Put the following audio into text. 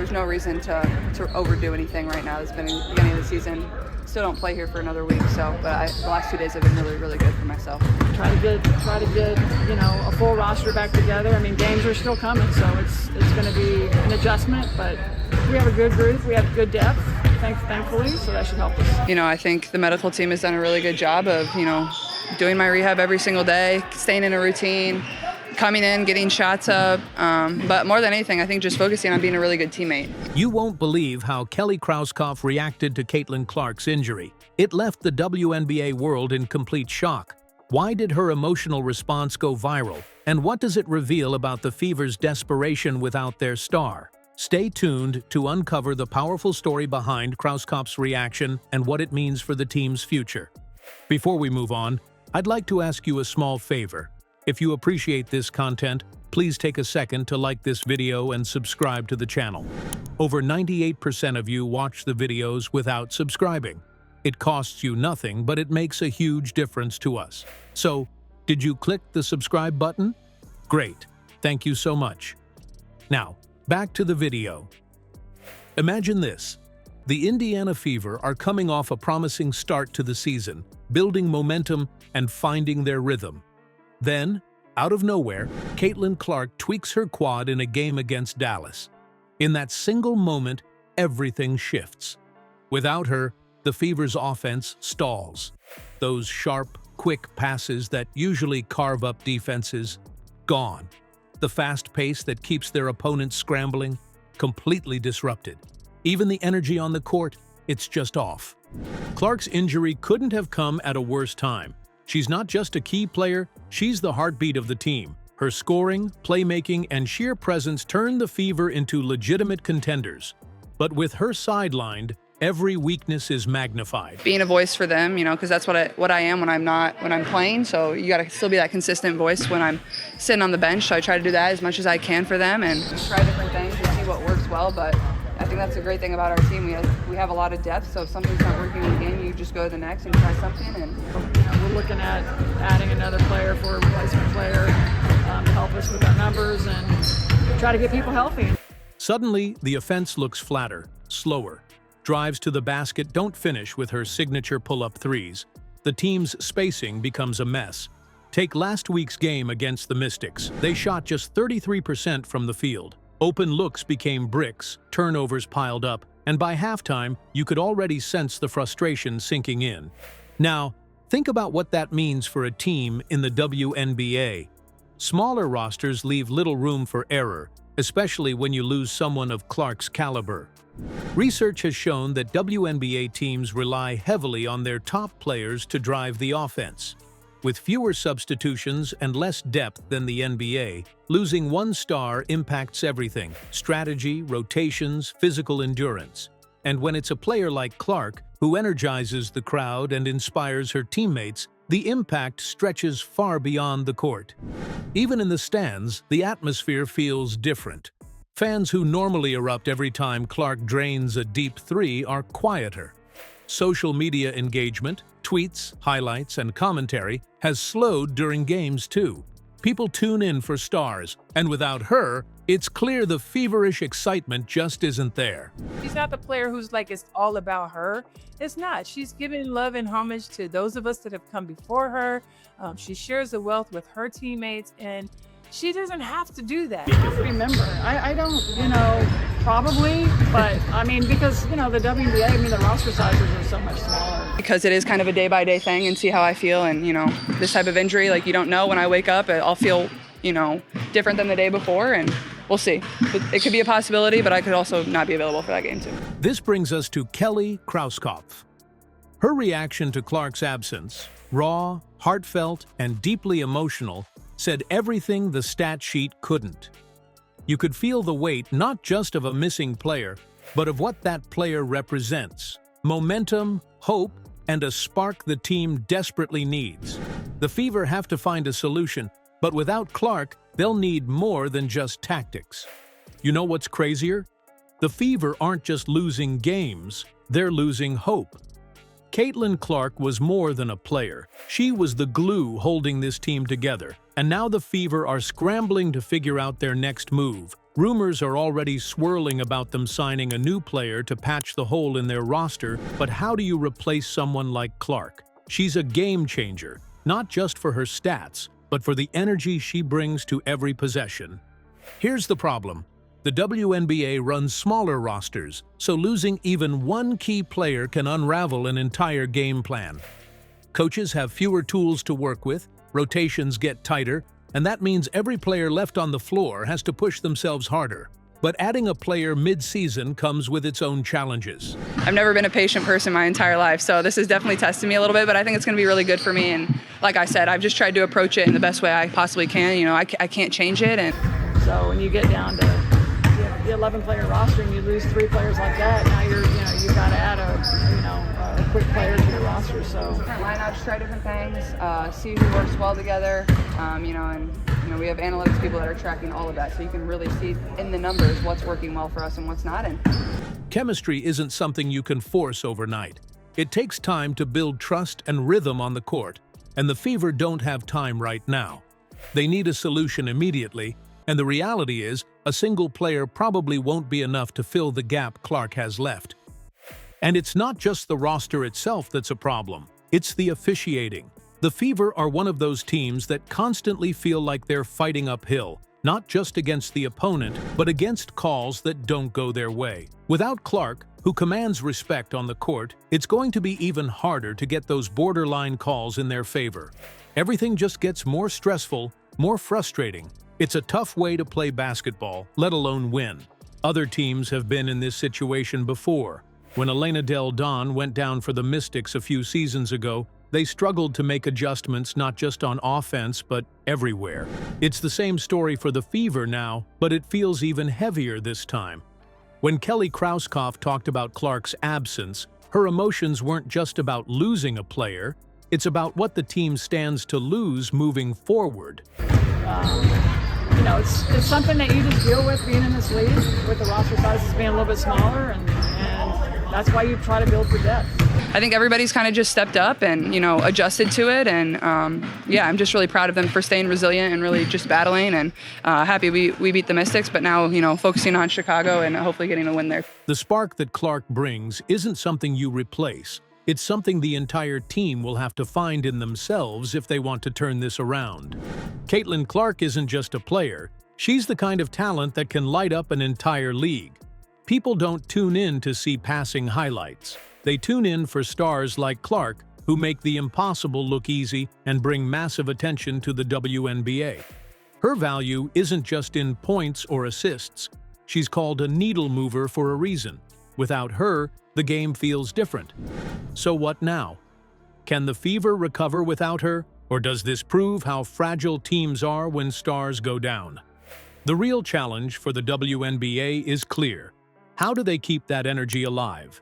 there's no reason to overdo anything right now. It's been the beginning of the season. Still don't play here for another week, so the last 2 days have been really, really good for myself. Try to get a full roster back together. I mean, games are still coming, so it's going to be an adjustment, but we have a good group. We have good depth, thankfully, so that should help us. I think the medical team has done a really good job of, doing my rehab every single day, staying in a routine, coming in, getting shots up, but more than anything, I think just focusing on being a really good teammate. You won't believe how Kelly Krauskopf reacted to Caitlin Clark's injury. It left the WNBA world in complete shock. Why did her emotional response go viral? And what does it reveal about the Fever's desperation without their star? Stay tuned to uncover the powerful story behind Krauskopf's reaction and what it means for the team's future. Before we move on, I'd like to ask you a small favor. If you appreciate this content, please take a second to like this video and subscribe to the channel. Over 98% of you watch the videos without subscribing. It costs you nothing, but it makes a huge difference to us. So, did you click the subscribe button? Great. Thank you so much. Now, back to the video. Imagine this. The Indiana Fever are coming off a promising start to the season, building momentum and finding their rhythm. Then, out of nowhere, Caitlin Clark tweaks her quad in a game against Dallas. In that single moment, everything shifts. Without her, the Fever's offense stalls. Those sharp, quick passes that usually carve up defenses, gone. The fast pace that keeps their opponents scrambling, completely disrupted. Even the energy on the court, it's just off. Clark's injury couldn't have come at a worse time. She's not just a key player, she's the heartbeat of the team. Her scoring, playmaking, and sheer presence turned the Fever into legitimate contenders. But with her sidelined, every weakness is magnified. Being a voice for them, because that's what I am when I'm playing. So you got to still be that consistent voice when I'm sitting on the bench. So I try to do that as much as I can for them and try different things and see what works well. But I think that's a great thing about our team. We have a lot of depth. So if something's not working in the game, you just go to the next and try something. And we're looking at adding another player for a replacement player to help us with our numbers and try to get people healthy. Suddenly, the offense looks flatter, slower. Drives to the basket don't finish with her signature pull-up threes. The team's spacing becomes a mess. Take last week's game against the Mystics. They shot just 33% from the field. Open looks became bricks, turnovers piled up, and by halftime, you could already sense the frustration sinking in. Now, think about what that means for a team in the WNBA. Smaller rosters leave little room for error, especially when you lose someone of Clark's caliber. Research has shown that WNBA teams rely heavily on their top players to drive the offense. With fewer substitutions and less depth than the NBA, losing one star impacts everything: strategy, rotations, physical endurance. And when it's a player like Clark, who energizes the crowd and inspires her teammates, the impact stretches far beyond the court. Even in the stands, the atmosphere feels different. Fans who normally erupt every time Clark drains a deep three are quieter. Social media engagement, tweets, highlights, and commentary has slowed during games too. People tune in for stars, and without her, it's clear the feverish excitement just isn't there. She's not the player who's like, it's all about her. It's not. She's giving love and homage to those of us that have come before her. She shares the wealth with her teammates, and she doesn't have to do that. Remember, I don't, probably, but I mean, because, the WNBA, the roster sizes are so much smaller. because it is kind of a day-by-day thing and see how I feel. And, this type of injury, you don't know when I wake up, I'll feel, different than the day before, and we'll see. It could be a possibility, but I could also not be available for that game too. This brings us to Kelly Krauskopf. Her reaction to Clark's absence, raw, heartfelt, and deeply emotional, said everything the stat sheet couldn't. You could feel the weight not just of a missing player, but of what that player represents: momentum, hope, and a spark the team desperately needs. The Fever have to find a solution, but without Clark, they'll need more than just tactics. You know what's crazier? The Fever aren't just losing games, they're losing hope. Caitlin Clark was more than a player. She was the glue holding this team together, and now the Fever are scrambling to figure out their next move. Rumors are already swirling about them signing a new player to patch the hole in their roster, but how do you replace someone like Clark? She's a game changer, not just for her stats, but for the energy she brings to every possession. Here's the problem. The WNBA runs smaller rosters, so losing even one key player can unravel an entire game plan. Coaches have fewer tools to work with, rotations get tighter, and that means every player left on the floor has to push themselves harder. But adding a player mid-season comes with its own challenges. I've never been a patient person my entire life, so this has definitely tested me a little bit, but I think it's going to be really good for me. And like I said, I've just tried to approach it in the best way I possibly can. You know, I can't change it. And so when you get down to the 11-player roster and you lose 3 players like that, now you've got to add a quick player to the roster. So different lineouts, try different things, see who works well together, and we have analytics people that are tracking all of that, so you can really see in the numbers what's working well for us and what's not. And chemistry isn't something you can force overnight. It takes time to build trust and rhythm on the court, and the Fever don't have time right now. They need a solution immediately, and the reality is, a single player probably won't be enough to fill the gap Clark has left. And it's not just the roster itself that's a problem, it's the officiating. The Fever are one of those teams that constantly feel like they're fighting uphill, not just against the opponent, but against calls that don't go their way. Without Clark, who commands respect on the court, it's going to be even harder to get those borderline calls in their favor. Everything just gets more stressful, more frustrating. It's a tough way to play basketball, let alone win. Other teams have been in this situation before. When Elena Del Don went down for the Mystics a few seasons ago, they struggled to make adjustments not just on offense, but everywhere. It's the same story for the Fever now, but it feels even heavier this time. When Kelly Krauskopf talked about Clark's absence, her emotions weren't just about losing a player, it's about what the team stands to lose moving forward. It's something that you just deal with being in this league, with the roster sizes being a little bit smaller, and that's why you try to build for depth. I think everybody's kind of just stepped up and, adjusted to it. And, I'm just really proud of them for staying resilient and really just battling, and happy we beat the Mystics, but now, focusing on Chicago and hopefully getting a win there. The spark that Clark brings isn't something you replace. It's something the entire team will have to find in themselves if they want to turn this around. Caitlin Clark isn't just a player. She's the kind of talent that can light up an entire league. People don't tune in to see passing highlights. They tune in for stars like Clark, who make the impossible look easy and bring massive attention to the WNBA. Her value isn't just in points or assists. She's called a needle mover for a reason. Without her, the game feels different. So what now? Can the Fever recover without her, or does this prove how fragile teams are when stars go down? The real challenge for the WNBA is clear. How do they keep that energy alive?